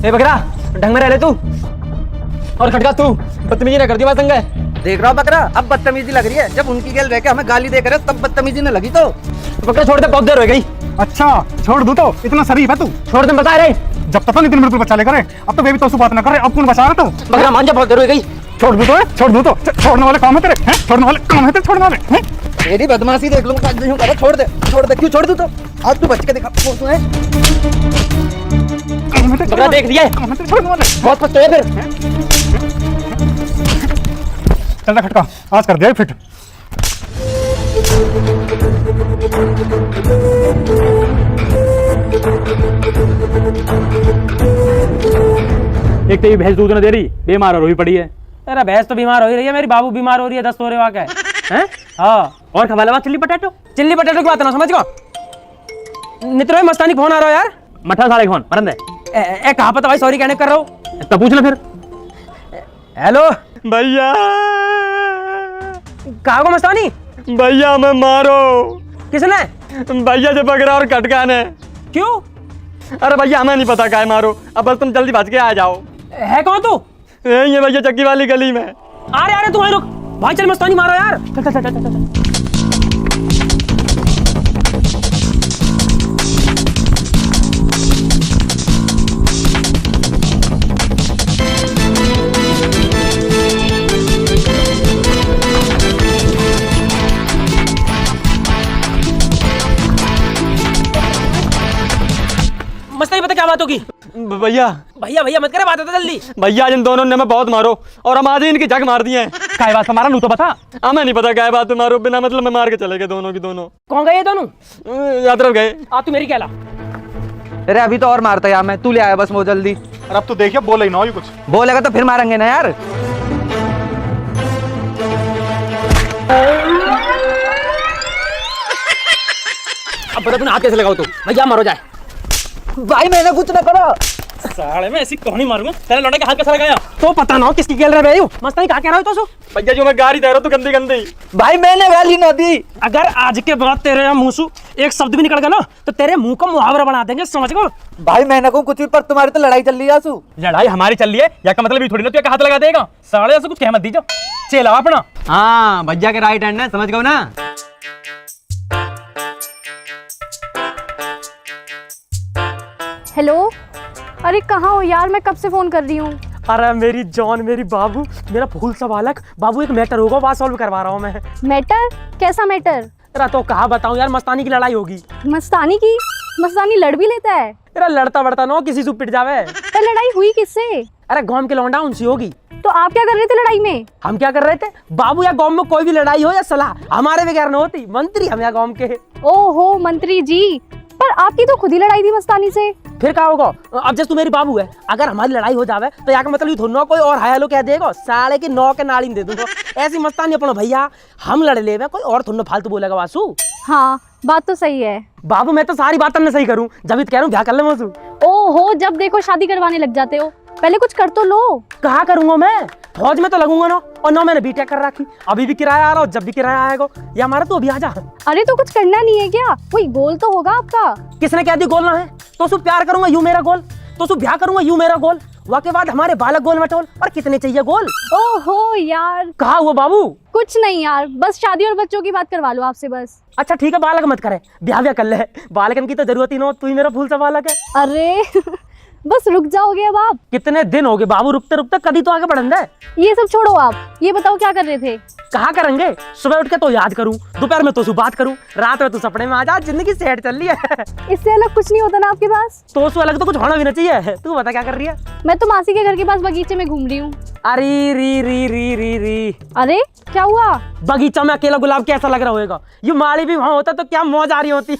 ए बकरा ढंग में रह ले तू। और खटका तू बदतमीजी ना कर दी बात संग है। देख रहा बकरा, अब बदतमीजी लग रही है। जब उनकी गेल रह के हमें गाली दे कर तब बदतमीजी न लगी तो बकरा छोड़ दे, बहुत देर हो गई। अच्छा छोड़ दू तो इतना शरीफ है तू। छोड़ दे बता रहे। जब तक इतने मिनट बचा ले करे, अब तो बेबी तो बात ना करे, अब कौन बचा रहा तो। बकरा मान जा, बहुत देर हो गई। छोड़ दू तो है, छोड़ दू तो। छोड़ने वाले काम है तेरे हैं, छोड़ने वाले काम है तेरे, छोड़ने वाले हैं। तेरी बदमाशी देख लूंगा। छोड़ दे छोड़ दे, क्यों छोड़ दू तो? आज तू बच के दिखा। बकरा देख दिया छोड़ने वाले बहुत पछताए फिर। चल खटका, आज कर दिया फिट। एक तो ये भैंस दूध न दे रही, बीमार हो रही पड़ी है। अरे भैंस तो बीमार हो ही रही है, मेरी बाबू बीमार हो रही है, 10 तोरे वाक है। हैं? हाँ। और खवा लवा चिल्ली पटेटो की बात ना समझ गो। नित्रो मस्तानी फोन आ रहा है यार। मठा साले फोन परंद है। ए कहां पता भाई, सॉरी कहने कर रहा हूं। तब पूछ ले फिर। हेलो भैया, कहां को मस्तानी? भैया मैं मारो। किसने? भैया जो बकरा और खटका ने। क्यों? अरे भैया हमें नहीं पता क्या है, मारो। अब बस तुम जल्दी भाग के आ जाओ। है कौन तू? ये भैया चक्की वाली गली में। अरे तू वहीं रुक भाई, चल मस्तानी मारो यार। चल चल चल चल चल। मस्तानी पता क्या बात होगी? भैया भैया भैया मत करे, बात होता जल्दी। भैया जिन दोनों ने मैं बहुत मारो और हम आज ही इनकी जग मार दिए हैं। काय बात हमारा नू तो बता। हमें नहीं पता क्या बात है, मारो बिना मतलब में मार के चले गए दोनों की दोनों। कौन गए ये दोनों? यात्रा गए। आ तू मेरी कहला। अरे अभी तो और मारता यार, मैं तू ले आया बस वो जल्दी। अरे अब तो देखिए बोले ही ना हो कुछ। बोलेगा तो फिर मारेंगे ना यार। अब बता तूने हाथ कैसे लगाओ तू? भैया मारो जाए। भाई मैंने कुछ ना करा। साले मैं ऐसी कहानी मारूंगा, तेरे लौंडे के हाथ कैसे लगाया? तो पता ना हो किसकी खेल रहे भाई। मस्तानी कहां कह रहा हो तो? भैया जो मैं गाड़ी दे रहा हूँ तो गंदी गंदी। भाई मैंने गाली ना दी। अगर आज के बाद तेरे मुंह से एक शब्द भी निकल गया ना तो तेरे मुंह को मुहावरा बना देंगे, समझ गो। भाई मैंने को कुछ भी, पर तुम्हारी तो लड़ाई चल रही है आंसू। लड़ाई हमारी चल रही है या का मतलब ये थोड़ी ना तू हाथ लगा देगा। साले ऐसे कुछ कह मत दीजिए, चला अपना। हाँ भैया के राइट हैंड है, समझ गए ना। हेलो, अरे कहाँ हो यार, मैं कब से फोन कर रही हूँ। अरे मेरी जॉन, मेरी बाबू, मेरा फूल सा बालक बाबू, एक मैटर होगा, बात सॉल्व करवा रहा हूँ मैं। मैटर? कैसा मैटर? तेरा तो कहा बताऊं यार, मस्तानी की लड़ाई होगी। मस्तानी की? मस्तानी लड़ भी लेता है? तेरा लड़ता बढ़ता ना किसी से पिट जावे। तो लड़ाई हुई किससे? अरे गांव के लौंडा उनसे होगी। तो आप क्या कर रहे थे लड़ाई में? हम क्या कर रहे थे बाबू, या गांव में कोई भी लड़ाई हो या सलाह हमारे बगैर न होती। मंत्री हम यहाँ गांव के। ओहो मंत्री जी, पर आपकी तो खुद ही लड़ाई थी मस्तानी से। फिर क्या होगा? अब जैसे तू मेरी बाबू है, अगर हमारी लड़ाई हो जावे तो यहाँ का मतलब ये थोड़ा ना कोई और हाय हेलो कह देगा, साले की नौ के नाड़ी दे दूंगा। ऐसी मस्तानी अपना भैया हम लड़ ले, कोई और थोड़ा फालतू बोलेगा वासु। हाँ बात तो सही है बाबू, मैं तो सारी बात मैं सही करूँ, जब कह रहा हूँ क्या कर ले वासु। ओहो, जब देखो शादी करवाने लग जाते हो, पहले कुछ कर तो लो। कहा करूंगा मैं, फौज में तो लगूंगा ना, और ना मैंने बीटेक कर रखी। अभी भी किराया आ रहा हो, जब भी किराया आएगा या हमारा तो अभी आ जा। अरे तो कुछ करना नहीं है क्या? कोई गोल तो होगा आपका। किसने कह दी गोल ना है? तो सु प्यार करूंगा यूं मेरा गोल, तो सु ब्याह करूंगा यूं मेरा गोल, वाके बाद हमारे बालक गोल मटोल। और कितने चाहिए गोल? ओहो यार, कहा हुआ बाबू? कुछ नहीं यार, बस शादी और बच्चों की बात करवा लो आपसे बस। अच्छा ठीक है, बालक मत करे, ब्याह कर ले। बालकन की तो जरूरत ही ना हो, तू ही मेरा फूल सा बालक है। अरे बस रुक जाओगे अब आप? कितने दिन हो गए बाबू, रुकते रुकते कभी तो आगे बढ़न है। ये सब छोड़ो, आप ये बताओ क्या कर रहे थे? कहा करेंगे, सुबह उठ के तो याद करूं, दोपहर में तो सु बात करूं, रात में तो सपने में आ जा। जिंदगी सेट चल रही है। इससे अलग कुछ नहीं होता ना आपके पास? तो सु अलग तो कुछ होना भी नहीं चाहिए। तू बता क्या कर रही है? मैं तो मासी के घर के पास बगीचे में घूम रही हूँ। अरे री री री री री, अरे क्या हुआ? बगीचा में अकेला गुलाब कैसा लग रहा होगा? ये माली भी वहां होता तो क्या मौज आ रही होती।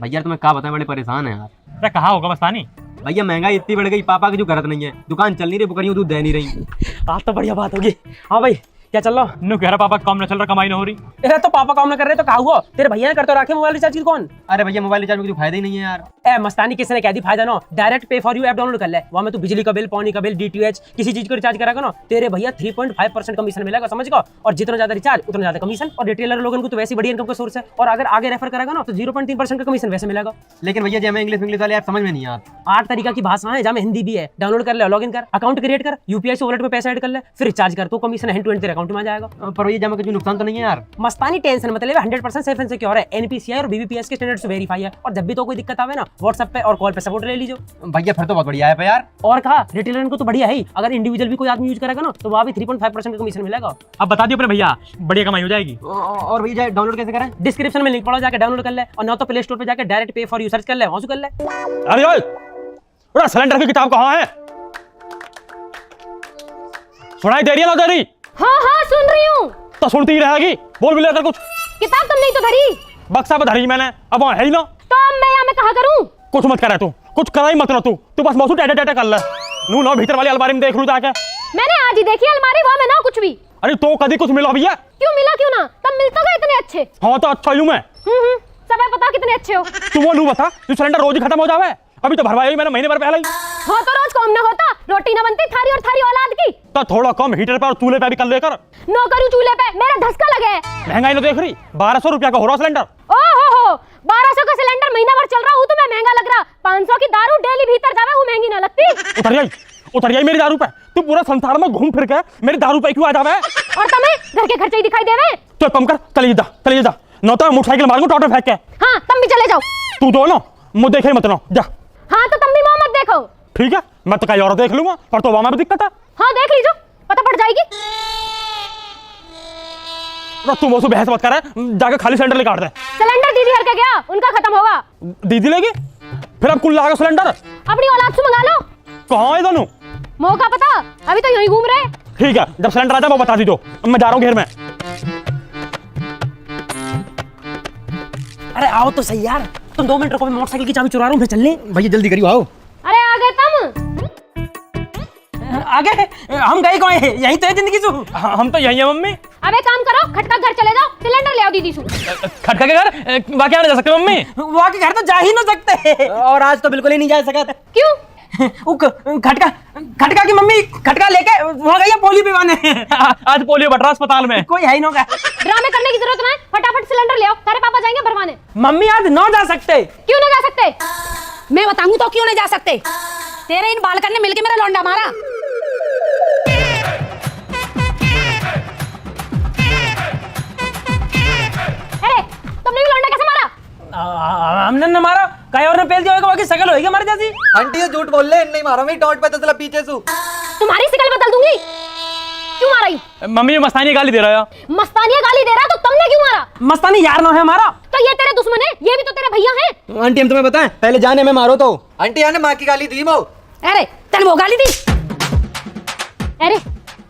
भैया तुम्हें क्या बताएं, बड़े परेशान है यार। अरे कहा होगा मस्तानी? भैया महंगाई इतनी बढ़ गई, पापा की जो गरज नहीं है, दुकान चल नहीं रही, बुकरियों दूध दे नहीं रही। आज तो बढ़िया बात होगी। हाँ भाई, क्या चल रहा? नु कह रहा पापा काम न चल रहा, कमाई न हो रही। अरे तो पापा काम ना कर रहे तो क्या हुआ? तेरे भैया ने करते रखे मोबाइल रिचार्ज की कौन? अरे भैया मोबाइल रिचार्ज में कोई फायदा ही नहीं है यार। ए मस्तानी किसने कह दी फायदा ना? डायरेक्ट पे फॉर यू ऐप डाउनलोड कर ले, वहां में तू बिजली का बिल, पानी का बिल, डीटीएच किसी चीज को रिचार्ज करेगा ना, तेरे भैया 3.5% कमीशन मिलेगा, समझ गया? और जितना ज्यादा रिचार्ज उतना ज्यादा कमीशन, और रिटेलर लोगों को तो वैसे बढ़िया इनकम का सोर्स है, और अगर आगे रेफर करेगा ना तो 0.3% का कमीशन वैसे मिलेगा। लेकिन भैया जब मैं इंग्लिश वाले ऐप समझ में नहीं आते। 8 तरीका की भाषा है, जहाँ हिंदी भी है। डाउनलोड कर ले, लॉगिन कर, अकाउंट क्रिएट कर, यूपीआई से वॉलेट में पैसा ऐड कर ले, फिर रिचार्ज कर, तो कमीशन हैंड टू हैंड तेरे अकाउंट में आ जाएगा। पर भैया जब कुछ नुकसान तो नहीं है यार? मस्तानी टेंशन मतलब 100% सेफ एंड सिक्योर है, एनपीसीआई और बीबीपीएस के स्टैंडर्ड से वेरीफाई है, और जब भी तो कोई दिक्कत आवे ना व्हाट्सएप पे और कॉल पे सपोर्ट ले लीजिए। भैया फिर तो बहुत बढ़िया है यार। और कहा रिटेलर को तो बढ़िया है ही, अगर इंडिविजुअल भी कोई आदमी यूज करेगा ना तो वहाँ भी 3.5% का कमीशन मिलेगा। अब बता दियो अपने भैया, बढ़िया कमाई हो जाएगी। और भैया डाउनलोड कैसे करें? डिस्क्रिप्शन में लिंक पड़ा, जाके डाउनलोड कर ले, और ना तो प्ले स्टोर पे जाके डायरेक्ट पे फॉर यू सर्च कर ले, वहां से कर ले। अरे ओए सिलेंडर की किताब कहाँ है? सुनाई दे रही है ना तेरी? हाँ हाँ सुन रही हूँ। तो सुनती ही रहेगी, बोल भी लेकर कुछ। किताब तुमने ही तो धरी। बक्सा पे धरी मैंने, अब वहाँ है ही ना। तो अब मैं यहाँ में कहा करूँ? कुछ मत करे तू, कुछ करा ही मत ना तू बस मौसू टेटे टेटे कर ले। नू ना भीतर वाली अलमारी में देख लू जाके। मैंने आज ही देखी अलमारी, वहाँ में ना कुछ भी। अरे तो कभी कुछ मिला भैया? क्यों मिला क्यों ना, तब मिलता था इतने अच्छे। हाँ तो अच्छा हूँ मैं। सब है पता कितने अच्छे हो। तू वो नू बता, तू सिलेंडर रोज ही खत्म हो जावे, अभी तो भरवाया ही मैंने महीने भर पहले ही। हाँ तो रोज कम ना होता, रोटी ना बनती थारी और थारी औलाद की। तो थोड़ा कम हीटर पे और चूल्हे पे भी कर लेकर। नो करूँ चूल्हे पे, मेरा धसका लगे। महंगाई ना देख रही, 1200 रुपया का हो रहा सिलेंडर। ओहो 1200 का सिलेंडर महीना भर चल रहा हूँ तो मैं महंगा लग रहा। 500 की दारू डेली भीतर जावे हूँ, महंगी ना लगती। उतर जाई मेरी दारू पे। तू पूरा संसार में घूम फिर के मेरी दारू पे क्यों आ जावे? और तुम्हें घर के खर्चे ही दिखाई देवे। तो कम कर, चलिए जा न तो मोटरसाइकिल मारूंगा टॉटर फेंक के। हाँ तुम भी चले जाओ। तू तो ना मुझे देखे मत ना जा। हाँ तो तुम भी मुँह मत देखो। ठीक है, मैं तो कहीं और देख लूंगा, पर तो वहां में भी दिक्कत है। हाँ देख लीजिए, पता पड़ जाएगी। तू मुझसे बहस मत कर, जाके खाली सिलेंडर निकाल दे। सिलेंडर दीदी हर के गया, उनका खत्म होगा। दीदी लेगी फिर अब कुल लागा सिलेंडर। अपनी औलाद से मंगा लो। कहाँ है दोनों? मौका पता, अभी तो यहीं घूम रहे। ठीक है, जब सिलेंडर आ जाए वो बता दीजिए, मैं जा रहा हूँ घर में। अरे आओ तो सही यार, तुम 2 मिनट रुको, मैं मोटरसाइकिल की चाबी चुरा रहा हूँ, फिर चल ले। भैया जल्दी करियो, आओ। अरे आ गए तुम। आगे हम गए कौन है? यही तो है जिंदगी सु। हम तो यही है मम्मी। अबे काम करो, खटका घर चले जाओ, सिलेंडर ले आओ दीदी सु। खटका के घर वाकई आने जा सकते मम्मी? वहाँ के घर तो जा ही ना सकते। और आज तो बिल्कुल ही नहीं जा सका। क्यों? खटका की मम्मी खटका लेके वहाँ गई है पोलियो पिवाने। आज पोलियो बट रहा अस्पताल में। कोई है ही ना। ड्रामे करने की जरूरत नहीं, फटाफट सिलेंडर ले आओ, सारे पापा जाएंगे भरवाने। मम्मी आज ना जा सकते। क्यों ना जा सकते? मैं बताऊं तो क्यों नहीं जा सकते? तेरे इन बालकन ने मिलके मेरा लौंडा मारा। अरे तुमने भी लौंडा कैसे मारा? हमने न मारा, कहीं और ने पेल दिया होगा, बाकी शकल होगी हमारे जैसी। आंटी ये झूठ बोल ले, नहीं मारा मैं, टॉट पे तसला पीछे सु। तुम्हारी शिकल बदल दूंगी। क्यों मारा यू? मम्मी मस्तानी गाली दे रहा है। मस्तानिया गाली दे रहा तो तुमने क्यों मारा? मस्तानी यार ना है हमारा। तो ये तेरे दुश्मन है, ये भी तो तेरे भैया हैं। आंटी हम तुम्हें बताएं, पहले जाने में मारो तो। आंटी यार ने माँ की गाली दी मो। अरे तेन वो गाली दी? अरे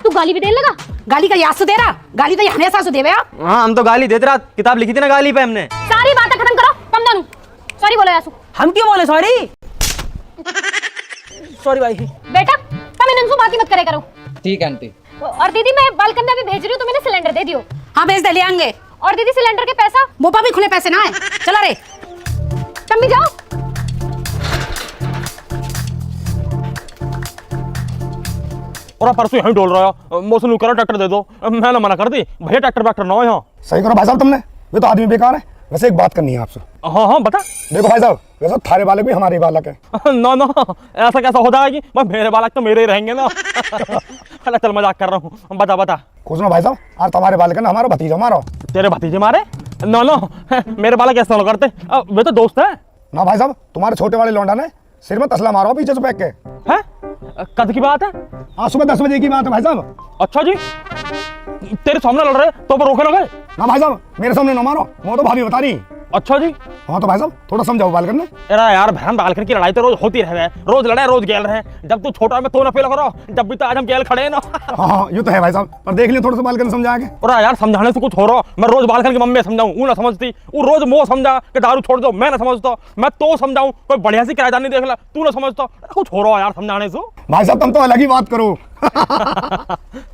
तू गाली भी देने लगा? गाली का याद से दे रहा, गाली तो हमेशा से देवे। हाँ हम तो गाली देते रहा, किताब लिखी थी ना गाली पे हमने। सारी बातें खत्म करो, तुम दोनों सॉरी बोलो यासु। हम क्यों बोले सॉरी? सॉरी भाई। बेटा तुम इनसे बात ही मत करे करो। ठीक है आंटी। और दीदी मैं बालकन में अभी भेज रही हूँ, तो मैंने सिलेंडर दे दियो। हाँ भेज दे, ले आएंगे। और दीदी सिलेंडर के पैसा? मुँह पर भी खुले पैसे ना है। चला रे तुम भी जाओ। और परसों यहीं डोल रहा है, मौसम करो ट्रैक्टर दे दो, मैंने मना कर दी भैया, ट्रैक्टर वैक्टर ना हो यहाँ। सही करो भाई साहब तुमने, वे तो आदमी बेकार है। वैसे एक बात करनी है आपसे। हाँ बता। देखो भाई साहब, वैसे थारे बालक भी हमारे बालक है। ना ऐसा कैसा हो जाएगी, बस मेरे बालक तो मेरे ही रहेंगे ना। अरे चल मजाक कर रहा हूँ, बता। कुछ ना भाई साहब, और तुम्हारे बालक है ना, हमारा भतीजा मारो। तेरे भतीजे मारे? ना मेरे बालक ऐसा ना करते, वे तो दोस्त है ना भाई साहब। तुम्हारे छोटे वाले लौंडा ने सिर में तसला मारो पीछे से फेंक के। हैं? कद की बात है? हाँ सुबह 10 बजे की बात है भाई साहब। अच्छा जी, तेरे सामने लड़ रहे तो पर रोके ना गए? ना भाई साहब मेरे सामने ना मारो, वो तो भाभी बता रही। अच्छा जी। हाँ तो भाई साहब थोड़ा समझाओ बालकन ने। अरे यार बहन बालकन की लड़ाई तो रोज होती रहे, रोज लड़े रोज गेल रहे। जब तू छोटा में तो ना फेल करो, जब भी तो आज हम गेल खड़े ना। हाँ यूँ तो है भाई साहब, पर देख लियो थोड़ा सा बालकन समझा के। अरे यार समझाने से कुछ हो रहा, मैं रोज बालकन की मम्मी समझाऊं, वो ना समझती। वो रोज मोह समझा कि दारू छोड़ दो, मैं ना समझता। मैं तो समझाऊं, कोई बढ़िया सी किराएदार नहीं देख ला, तू ना समझता। कुछ हो रहा यार समझाने से। भाई साहब तुम तो अलग ही बात करो।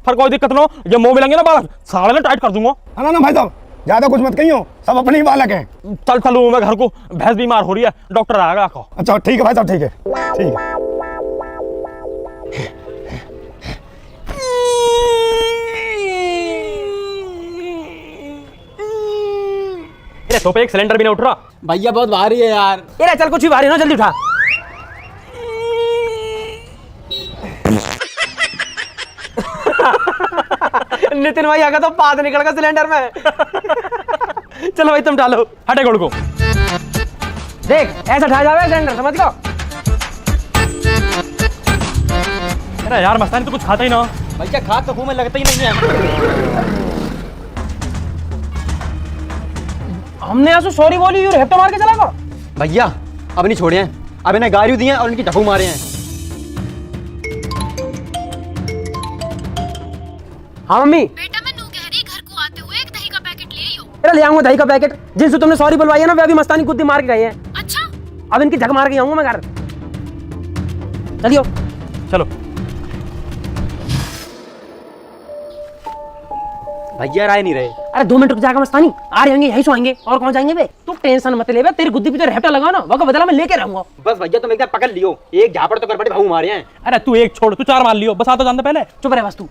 फिर कोई दिक्कत ना हो, ये मुंह मिलेंगे ना बालक साले ना टाइट कर दूंगा। ना ना भाई साहब, ज्यादा कुछ मत कहियो, सब अपने ही बालक हैं। चल चलूँ मैं घर को, भैंस बीमार हो रही है, डॉक्टर आएगा आको। अच्छा ठीक है भाई साहब, ठीक है ठीक है। अरे तो पे एक सिलेंडर भी नहीं उठ रहा। भैया बहुत भारी है यार। ये चल कुछ भी भारी ना, जल्दी उठा। नितिन भाई आगा तो पाद निकल गया सिलेंडर में। चलो भाई तुम डालो, हटे गोड़ को। देख ऐसा उठा जावे सिलेंडर, समझ गयो। अरे यार मस्तानी तो कुछ खाता ही ना। भैया खा तो मुंह में लगता ही नहीं है। हमने ऐसे सॉरी बोली और हेप्टो मार के चला गया। भैया अब नहीं छोड़े हैं, अब इन्हें गाड़ी दी हैं और इनकी ढकू मारे हैं। हाँ मम्मी। बेटा मैं नू कह रही घर को आते हुए एक दही का पैकेट ले आइयो। अरे ले आऊंगा दही का पैकेट, जिनसे तुमने सॉरी बुलवाई है ना वे अभी मस्तानी गुद्दी मार के गए हैं। अच्छा अब इनकी झक मार के आऊंगा मैं घर। चलियो चलो भैया राय नहीं रहे। अरे 2 मिनट रुक जाएगा मस्तानी, आ रहे होंगे, यहीं सोएंगे और कौन जाएंगे बे। तू टेंशन मत ले बे, तेरी गुद्दी पे तो रेपटा लगाओ ना, वह बदला मैं लेके रहूंगा। बस भैया तुम एक बार पकड़ लियो, एक झापड़ तो कर बड़े भाऊ मारे हैं। अरे तू एक छोड़, तू 4 मार लियो, बस आ तो जानते पहले। चुप रहे बस तू।